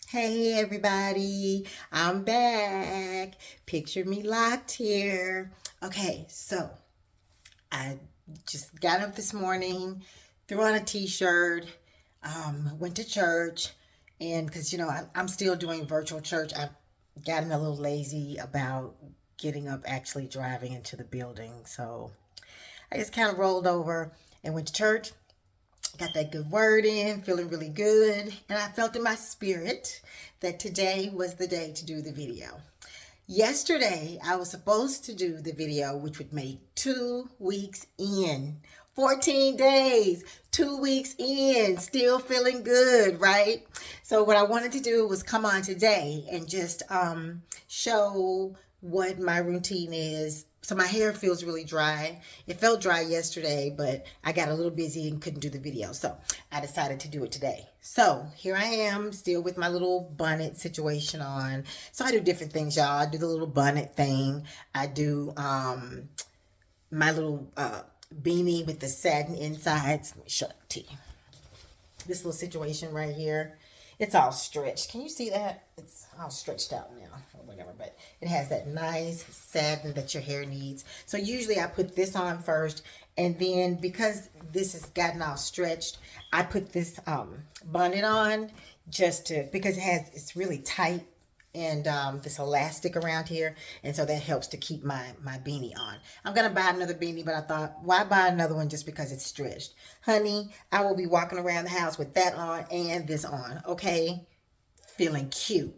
Hey everybody, I'm back. Picture me locked here. Okay, so I just got up this morning, threw on a t-shirt, went to church, and because I'm still doing virtual church, I've gotten a little lazy about getting up actually driving into the building. So I just kind of rolled over and went to church. Got that good word in, feeling really good. And I felt in my spirit that today was the day to do the video. Yesterday, I was supposed to do the video, which would make 2 weeks in. 14 days, 2 weeks in, still feeling good, right? So what I wanted to do was come on today and just show what my routine is. So my hair feels really dry. It felt dry yesterday, but I got a little busy and couldn't do the video. So I decided to do it today. So here I am still with my little bonnet situation on. So I do different things, y'all. I do the little bonnet thing. I do my little beanie with the satin insides. Let me show it to you. This little situation right here. It's all stretched. Can you see that? It's all stretched out now or whatever, but it has that nice satin that your hair needs. So usually I put this on first, and then because this has gotten all stretched, I put this bonnet on just to, because it's really tight, and this elastic around here, and so that helps to keep my beanie on. I'm gonna buy another beanie, but I thought, why buy another one just because it's stretched? Honey, I will be walking around the house with that on and this on, okay? Feeling cute.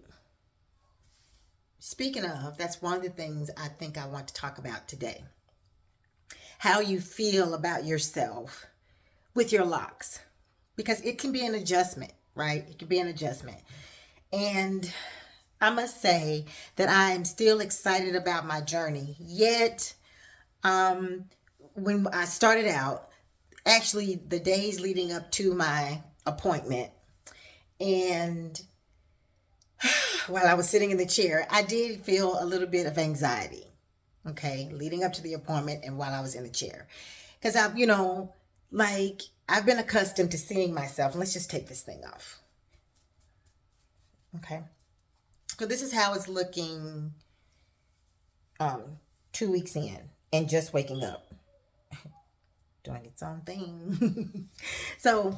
Speaking of, that's one of the things I think I want to talk about today. How you feel about yourself with your locks, because it can be an adjustment, right? It can be an adjustment. And I must say that I am still excited about my journey. Yet, when I started out, actually the days leading up to my appointment, and while I was sitting in the chair, I did feel a little bit of anxiety, okay, leading up to the appointment and while I was in the chair. Because I've been accustomed to seeing myself. Let's just take this thing off. Okay. So this is how it's looking 2 weeks in and just waking up. Doing its own thing. So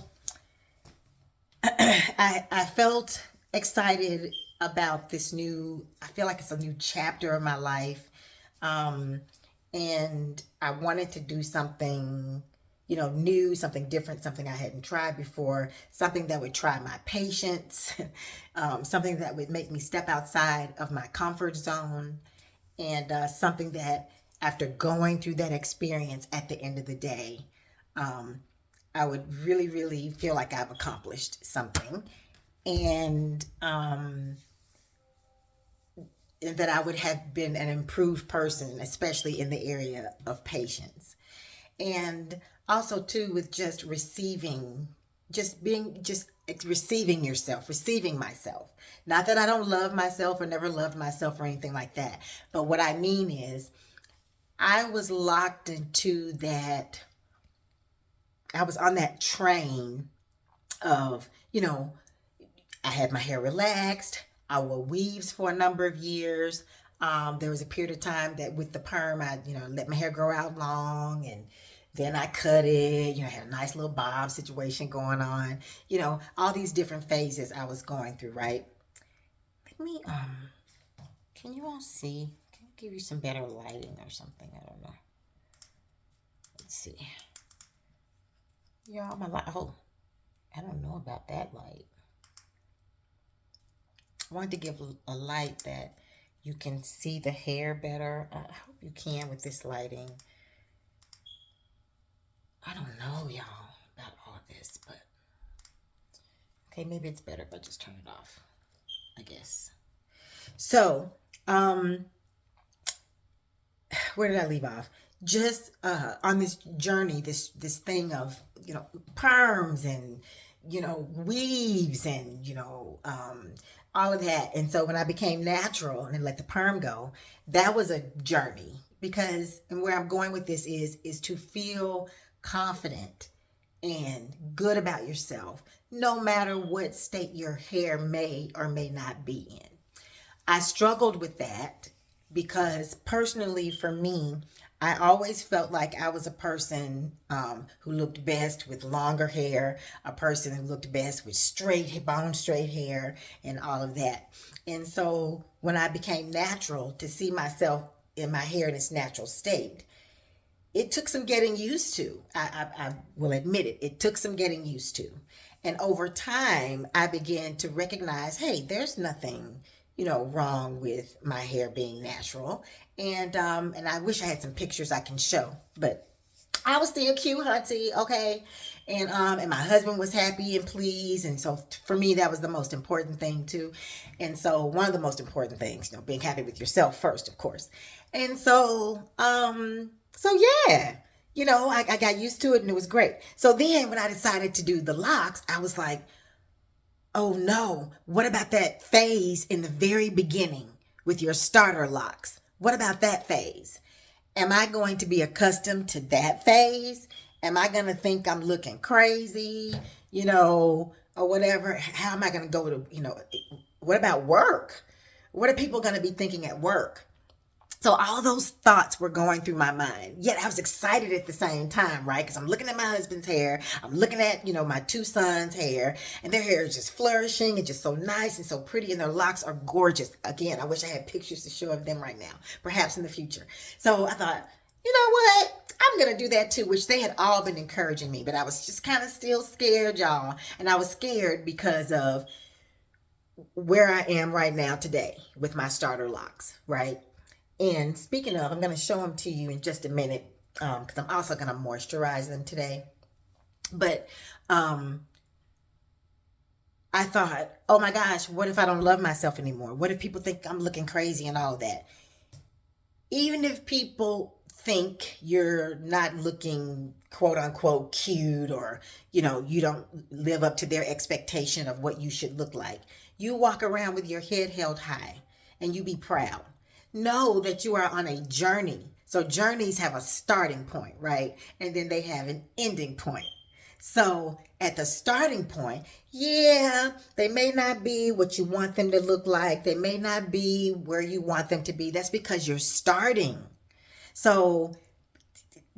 I felt excited about this I feel like it's a new chapter of my life. And I wanted to do something new, something different, something I hadn't tried before, something that would try my patience, something that would make me step outside of my comfort zone, and something that after going through that experience at the end of the day, I would really, really feel like I've accomplished something, and that I would have been an improved person, especially in the area of patience. And also too, with just receiving, receiving yourself, receiving myself. Not that I don't love myself or never loved myself or anything like that, but what I mean is I was locked into that. I was on that train of, I had my hair relaxed. I wore weaves for a number of years. There was a period of time that with the perm, I, let my hair grow out long, and then I cut it, I had a nice little bob situation going on, all these different phases I was going through, right? Let me, can you all see? Can I give you some better lighting or something? I don't know. Let's see. Y'all, my light, oh, I don't know about that light. I wanted to give a light that you can see the hair better. I hope you can with this lighting. I don't know, y'all, about all this, but okay, maybe it's better if I just turn it off, I guess. So, where did I leave off? Just on this journey, this thing of, perms and, weaves and, all of that. And so when I became natural and let the perm go, that was a journey, because, and where I'm going with this is to feel confident and good about yourself, no matter what state your hair may or may not be in. I struggled with that because personally for me, I always felt like I was a person who looked best with longer hair, a person who looked best with straight, bone straight hair, and all of that. And so when I became natural to see myself in my hair in its natural state, it took some getting used to. I will admit it. It took some getting used to. And over time, I began to recognize, hey, there's nothing, wrong with my hair being natural. And I wish I had some pictures I can show, but I was still cute, hunty, okay. And my husband was happy and pleased, and so for me that was the most important thing too. And so one of the most important things, being happy with yourself first, of course. And so yeah, I got used to it and it was great. So then when I decided to do the locks, I was like, oh no, what about that phase in the very beginning with your starter locks? What about that phase? Am I going to be accustomed to that phase? Am I going to think I'm looking crazy, or whatever? How am I going to go to, what about work? What are people going to be thinking at work? So all those thoughts were going through my mind. Yet I was excited at the same time, right? Because I'm looking at my husband's hair. I'm looking at, my two sons' hair. And their hair is just flourishing and just so nice and so pretty. And their locks are gorgeous. Again, I wish I had pictures to show of them right now. Perhaps in the future. So I thought, you know what? I'm going to do that too, which they had all been encouraging me. But I was just kind of still scared, y'all. And I was scared because of where I am right now today with my starter locks, right? And speaking of, I'm going to show them to you in just a minute because I'm also going to moisturize them today. But I thought, oh my gosh, what if I don't love myself anymore? What if people think I'm looking crazy and all that? Even if people think you're not looking quote unquote cute or, you don't live up to their expectation of what you should look like, you walk around with your head held high and you be proud. Know that you are on a journey. So journeys have a starting point, right? And then they have an ending point. So at the starting point, yeah, they may not be what you want them to look like. They may not be where you want them to be. That's because you're starting. So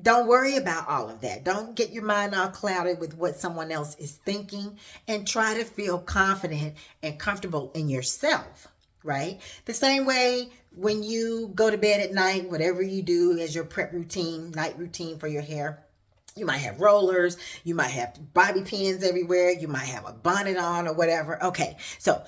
don't worry about all of that. Don't get your mind all clouded with what someone else is thinking, and try to feel confident and comfortable in yourself. Right? The same way when you go to bed at night, whatever you do as your prep routine, night routine for your hair, you might have rollers, you might have bobby pins everywhere, you might have a bonnet on or whatever. Okay, so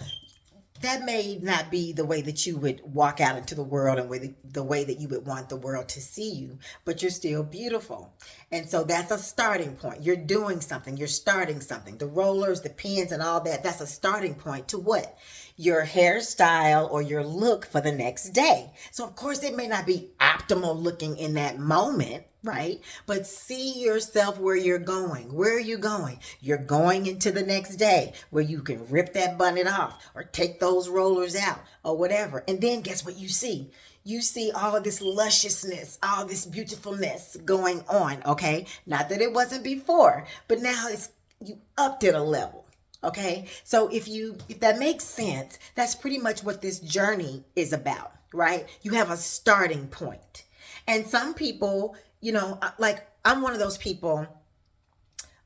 that may not be the way that you would walk out into the world and the way that you would want the world to see you, but you're still beautiful. And so that's a starting point. You're doing something. You're starting something. The rollers, the pins, and all that, that's a starting point to what? Your hairstyle or your look for the next day. So of course it may not be optimal looking in that moment, right? But see yourself where you're going. Where are you going? You're going into the next day where you can rip that bonnet off or take those rollers out or whatever. And then guess what you see? You see all of this lusciousness, all this beautifulness going on, okay? Not that it wasn't before, but now you upped it a level. Okay, so if that makes sense, that's pretty much what this journey is about, right? You have a starting point. And some people, like I'm one of those people,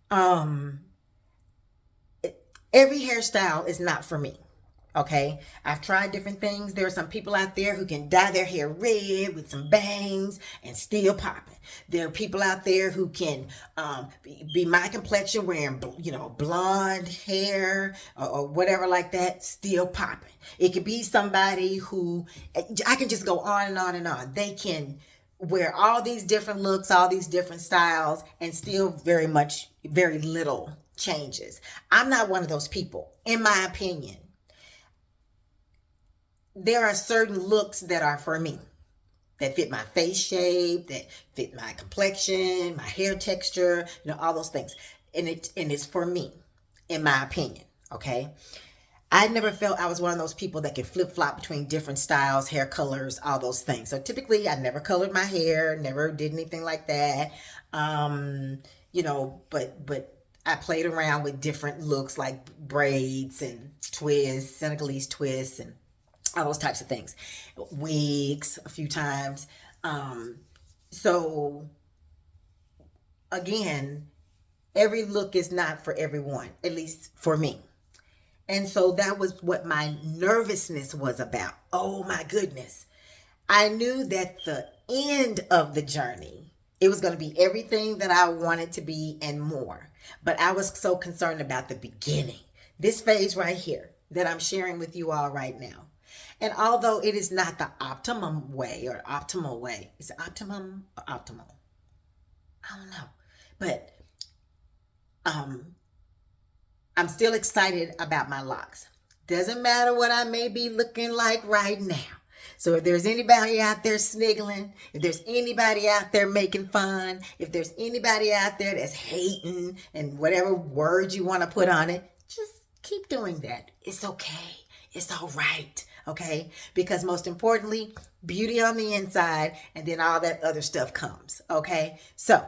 every hairstyle is not for me. Okay, I've tried different things. There are some people out there who can dye their hair red with some bangs and still popping. There are people out there who can be my complexion, wearing blonde hair or whatever like that, still popping. It could be somebody who, I can just go on and on and on. They can wear all these different looks, all these different styles, and still very little changes. I'm not one of those people, in my opinion. There are certain looks that are for me, that fit my face shape, that fit my complexion, my hair texture, all those things. And it's for me, in my opinion, okay? I never felt I was one of those people that could flip-flop between different styles, hair colors, all those things. So typically I never colored my hair, never did anything like that. But I played around with different looks like braids and twists, Senegalese twists, and all those types of things. Wigs a few times. So again, every look is not for everyone, at least for me. And so that was what my nervousness was about. Oh my goodness. I knew that the end of the journey, it was going to be everything that I wanted to be and more. But I was so concerned about the beginning, this phase right here that I'm sharing with you all right now. And although it is not the optimum way or optimal way, is it optimum or optimal? I don't know. But I'm still excited about my locks. Doesn't matter what I may be looking like right now. So if there's anybody out there sniggling, if there's anybody out there making fun, if there's anybody out there that's hating and whatever words you want to put on it, just keep doing that. It's okay. It's all right. Okay? Because most importantly, beauty on the inside, and then all that other stuff comes. Okay? So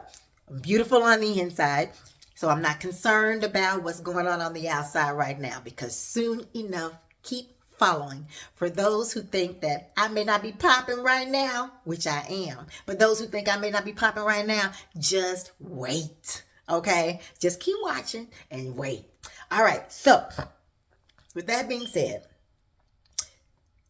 I'm beautiful on the inside. So I'm not concerned about what's going on the outside right now, because soon enough, keep following. For those who think that I may not be popping right now, which I am, but those who think I may not be popping right now, just wait. Okay? Just keep watching and wait. All right. So with that being said,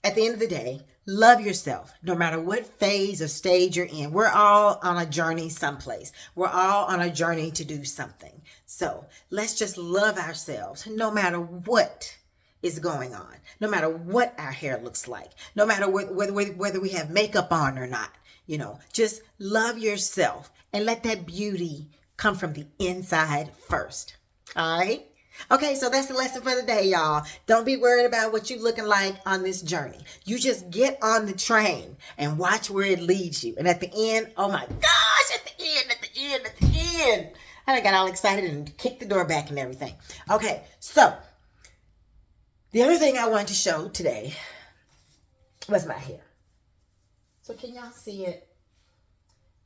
at the end of the day, love yourself, no matter what phase or stage you're in. We're all on a journey someplace. We're all on a journey to do something. So let's just love ourselves, no matter what is going on, no matter what our hair looks like, no matter whether we have makeup on or not. You know, just love yourself and let that beauty come from the inside first. All right? Okay, so that's the lesson for the day, y'all. Don't be worried about what you're looking like on this journey. You just get on the train and watch where it leads you. And at the end, oh my gosh, at the end. I got all excited and kicked the door back and everything. Okay, so the other thing I wanted to show today was my hair. So can y'all see it?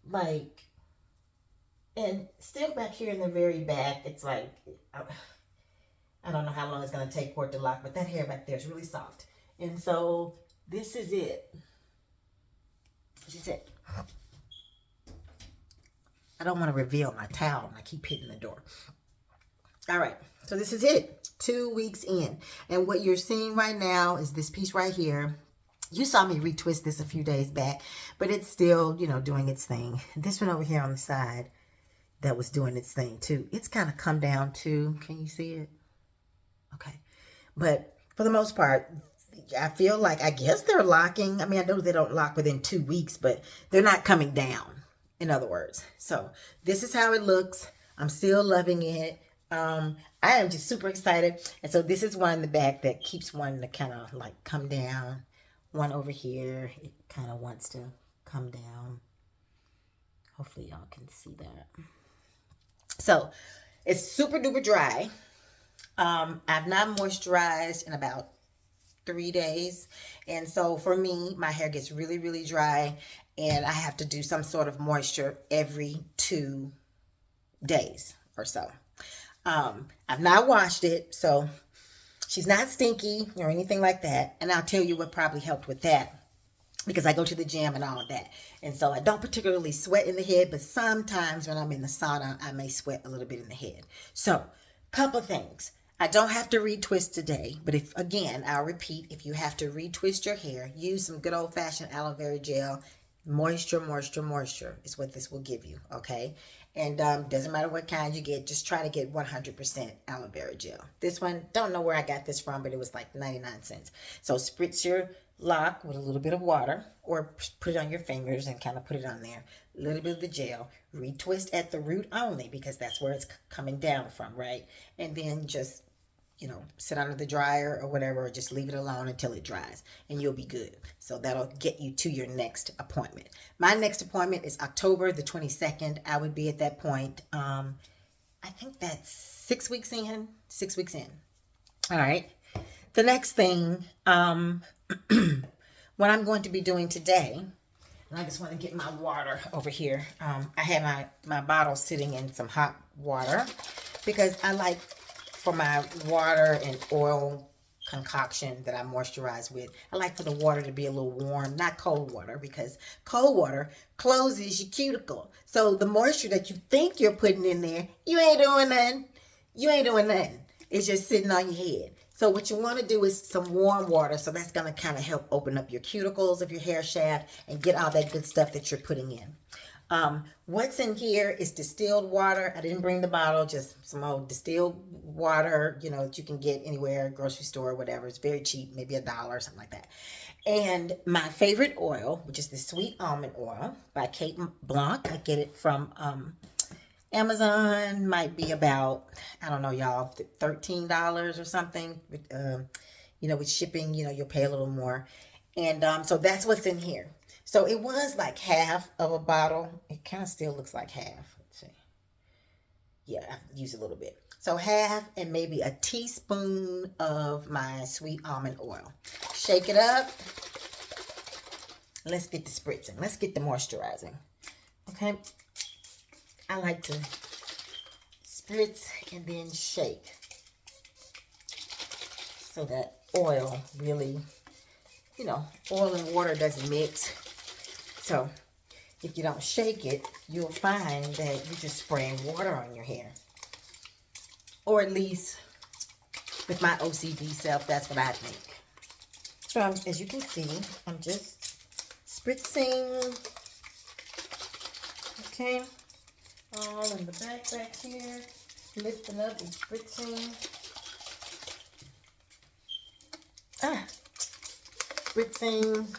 Like, and still back here in the very back, it's like, I don't know how long it's going to take for it to lock, but that hair back there is really soft. And so this is it. This is it. I don't want to reveal my towel, and I keep hitting the door. All right. So this is it. 2 weeks in. And what you're seeing right now is this piece right here. You saw me retwist this a few days back, but it's still, you know, doing its thing. This one over here on the side that was doing its thing too. It's kind of come down too. Can you see it? Okay. But for the most part, I feel like, I guess they're locking. I mean, I know they don't lock within 2 weeks, but they're not coming down, in other words. So this is how it looks. I'm still loving it. I am just super excited. And so this is one in the back that keeps wanting to kind of like come down. One over here, it kind of wants to come down. Hopefully y'all can see that. So it's super duper dry. I've not moisturized in about 3 days. And so for me, my hair gets really, really dry, and I have to do some sort of moisture every 2 days or so. I've not washed it, so she's not stinky or anything like that. And I'll tell you what probably helped with that, because I go to the gym and all of that. And so I don't particularly sweat in the head, but sometimes when I'm in the sauna, I may sweat a little bit in the head. So, couple things. I don't have to retwist today, but if, again, I'll repeat, if you have to retwist your hair, use some good old-fashioned aloe vera gel. Moisture is what this will give you, okay? And doesn't matter what kind you get, just try to get 100% aloe vera gel. This one, don't know where I got this from, but it was like 99 cents. So spritz your lock with a little bit of water, or put it on your fingers and kind of put it on there. A little bit of the gel. Retwist at the root only, because that's where it's coming down from, right? And then just, you know, sit under the dryer or whatever, or just leave it alone until it dries, and you'll be good. So that'll get you to your next appointment. My next appointment is October the 22nd. I would be at that point. I think that's 6 weeks in. 6 weeks in. All right. The next thing, what I'm going to be doing today, and I just want to get my water over here. I had my bottle sitting in some hot water. because I like for my water and oil concoction that I moisturize with, I like for the water to be a little warm, not cold water, because cold water closes your cuticle. So the moisture that you think you're putting in there, you ain't doing nothing. You ain't doing nothing. It's just sitting on your head. So what you want to do is some warm water. So that's going to kind of help open up your cuticles of your hair shaft and get all that good stuff that you're putting in. What's in here is distilled water. I didn't bring the bottle, just some old distilled water, you know, that you can get anywhere, grocery store, whatever. It's very cheap, maybe $1 or something like that. And my favorite oil, which is the sweet almond oil by Kate Blanc. I get it from Amazon. Might be about, I don't know, y'all, $13 or something. You know, with shipping, you know, you'll pay a little more. And so that's what's in here. So it was like half of a bottle. It kind of still looks like half. Let's see. Yeah, I use a little bit. So half and maybe a teaspoon of my sweet almond oil. Shake it up. Let's get the spritzing. Let's get the moisturizing. Okay. I like to spritz and then shake so that oil really, you know, oil and water doesn't mix. So if you don't shake it, you'll find that you're just spraying water on your hair. Or at least with my OCD self, that's what I think. So as you can see, I'm just spritzing. Okay. All in the back here. Lifting up and spritzing. Spritzing.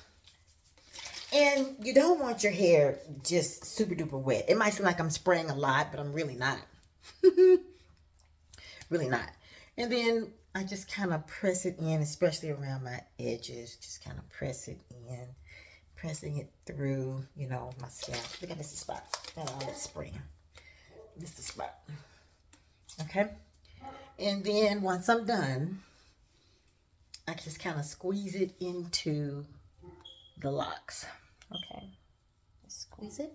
And you don't want your hair just super duper wet. It might seem like I'm spraying a lot, but I'm really not. Really not. And then I just kind of press it in, especially around my edges. Just kind of press it in. Pressing it through, you know, my scalp. Look at this spot. Got all that spraying. This is the spot. Okay. And then once I'm done, I just kind of squeeze it into the locks. Okay. Squeeze it.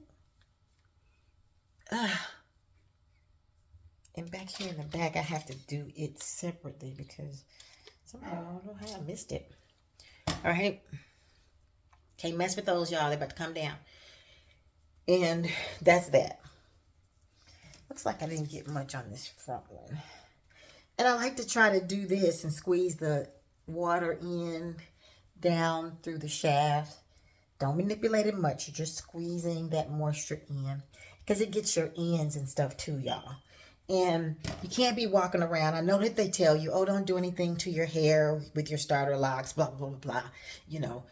And back here in the back, I have to do it separately because somehow I don't know how I missed it. All right. Can't mess with those, y'all. They're about to come down. And that's that. Looks like I didn't get much on this front one. And I like to try to do this and squeeze the water in, down through the shaft. Don't manipulate it much. You're just squeezing that moisture in because it gets your ends and stuff too, y'all. And you can't be walking around. I know that they tell you, oh, don't do anything to your hair with your starter locks, blah, blah, blah, blah. You know,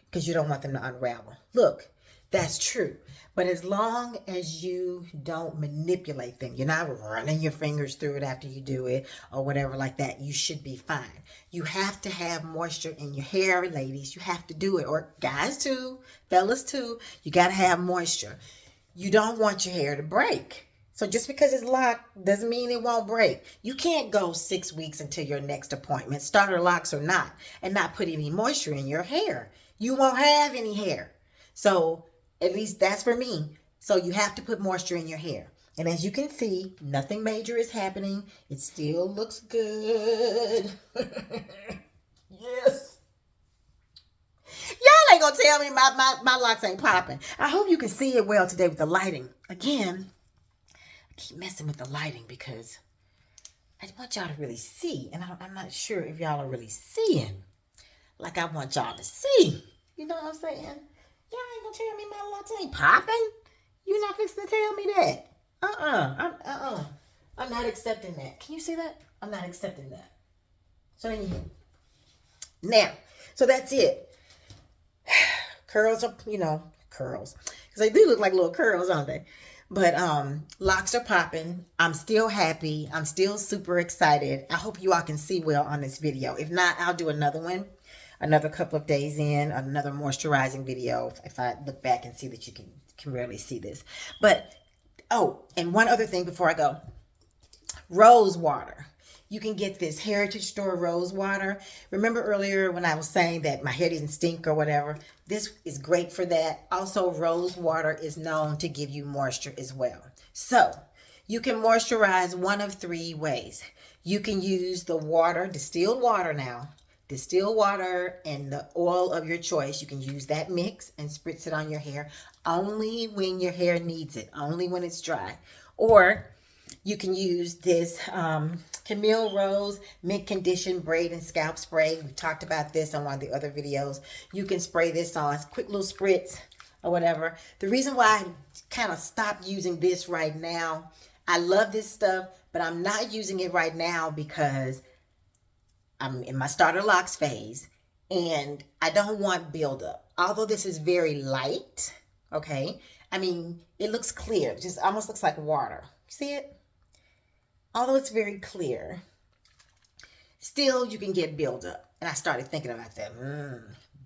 because you don't want them to unravel. Look, that's true. But as long as you don't manipulate them, you're not running your fingers through it after you do it or whatever like that, you should be fine. You have to have moisture in your hair, ladies. You have to do it. Or guys too, fellas too. You got to have moisture. You don't want your hair to break. So just because it's locked doesn't mean it won't break. You can't go 6 weeks until your next appointment, starter locks or not, and not put any moisture in your hair. You won't have any hair. So at least that's for me. So you have to put moisture in your hair. And as you can see, nothing major is happening. It still looks good. Yes. Y'all ain't gonna tell me my locks ain't popping. I hope you can see it well today with the lighting. Again, I keep messing with the lighting because I want y'all to really see. And I'm not sure if y'all are really seeing like I want y'all to see. You know what I'm saying? Y'all ain't gonna tell me my locks ain't popping. You're not fixing to tell me that. I'm not accepting that. Can you see that? I'm not accepting that. So now, so that's it. Curls are, you know, curls. Because they do look like little curls, don't they? But locks are popping. I'm still happy. I'm still super excited. I hope you all can see well on this video. If not, I'll do another one. Another couple of days in, another moisturizing video. If I look back and see that you can rarely see this. But, oh, and one other thing before I go. Rose water. You can get this Heritage Store rose water. Remember earlier when I was saying that my hair didn't stink or whatever? This is great for that. Also, rose water is known to give you moisture as well. So, You can moisturize one of three ways. You can use the water, distilled water now, distilled water and the oil of your choice. You can use that mix and spritz it on your hair only when your hair needs it, only when it's dry. Or you can use this Camille Rose Mint Condition Braid and Scalp Spray. We talked about this on one of the other videos. You can spray this on, quick little spritz or whatever. The reason why I kind of stopped using this right now, I love this stuff, but I'm not using it right now because I'm in my starter locks phase and I don't want buildup. Although this is very light, okay? I mean, it looks clear. It just almost looks like water. See it? Although it's very clear, still you can get buildup. And I started thinking about that.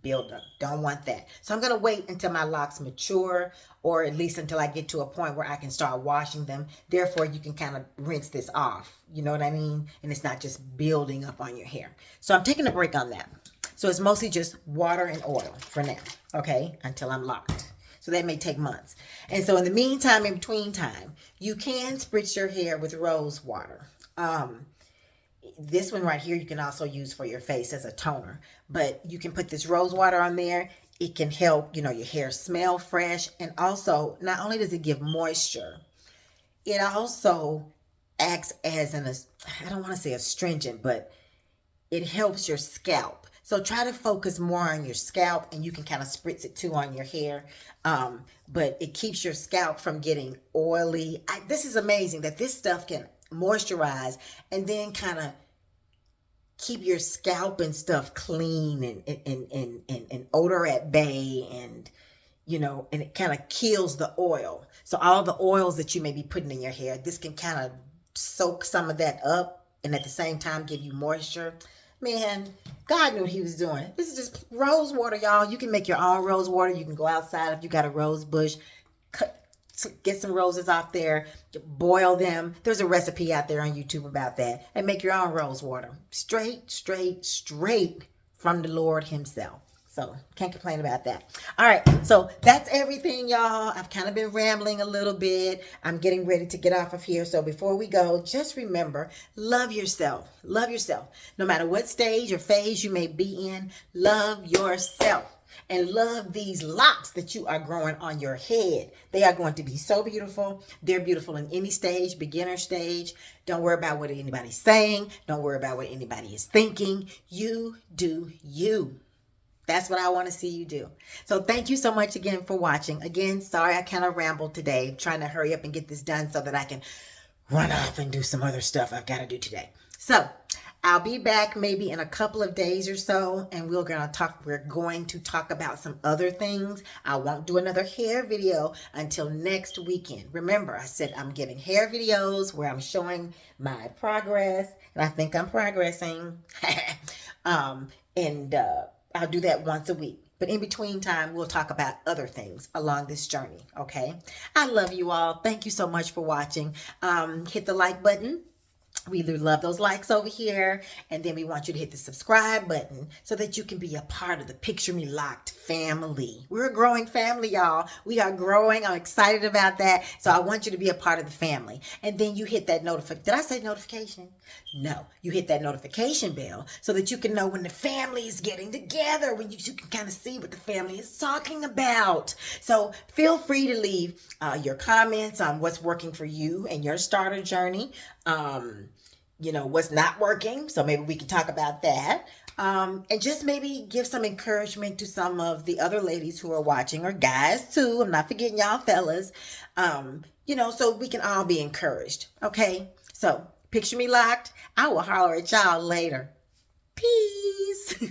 Buildup. Don't want that. So I'm going to wait until my locks mature, or at least until I get to a point where I can start washing them. Therefore, you can kind of rinse this off. You know what I mean? And it's not just building up on your hair. So I'm taking a break on that. So it's mostly just water and oil for now. Okay? Until I'm locked. So that may take months. And so in the meantime, in between time, you can spritz your hair with rose water. This one right here you can also use for your face as a toner. But you can put this rose water on there. It can help, your hair smell fresh. And also, not only does it give moisture, it also acts as I don't want to say astringent, but it helps your scalp. So try to focus more on your scalp, and you can kind of spritz it too on your hair. But it keeps your scalp from getting oily. This is amazing that this stuff can moisturize and then kind of keep your scalp and stuff clean and odor at bay, and and it kind of kills the oil. So all the oils that you may be putting in your hair, this can kind of soak some of that up and at the same time give you moisture. Man, God knew what he was doing. This is just rose water, y'all. You can make your own rose water. You can go outside if you got a rose bush, get some roses off there, boil them. There's a recipe out there on YouTube about that. And make your own rose water. Straight from the Lord himself. So can't complain about that. All right, so that's everything, y'all. I've kind of been rambling a little bit. I'm getting ready to get off of here. So before we go, just remember, love yourself. Love yourself. No matter what stage or phase you may be in, love yourself. And love these locks that you are growing on your head. They are going to be so beautiful. They're beautiful in any stage, beginner stage. Don't worry about what anybody's saying. Don't worry about what anybody is thinking. You do you. That's what I want to see you do. So thank you so much again for watching. Again, sorry I kind of rambled today. I'm trying to hurry up and get this done so that I can run off and do some other stuff I've got to do today. So I'll be back maybe in a couple of days or so, and we're going to talk about some other things. I won't do another hair video until next weekend. Remember, I said I'm giving hair videos where I'm showing my progress, and I think I'm progressing. I'll do that once a week. But in between time, we'll talk about other things along this journey, okay? I love you all. Thank you so much for watching. Hit the like button. We love those likes over here. And then we want you to hit the subscribe button so that you can be a part of the Picture Me Locked family. We're a growing family, y'all. We are growing. I'm excited about that. So I want you to be a part of the family. And then you hit that notification. Did I say notification? No. You hit that notification bell so that you can know when the family is getting together, when you can kind of see what the family is talking about. So feel free to leave your comments on what's working for you and your starter journey. What's not working. So maybe we can talk about that. And just maybe give some encouragement to some of the other ladies who are watching, or guys too. I'm not forgetting y'all fellas. So we can all be encouraged. Okay. So Picture Me Locked. I will holler at y'all later. Peace.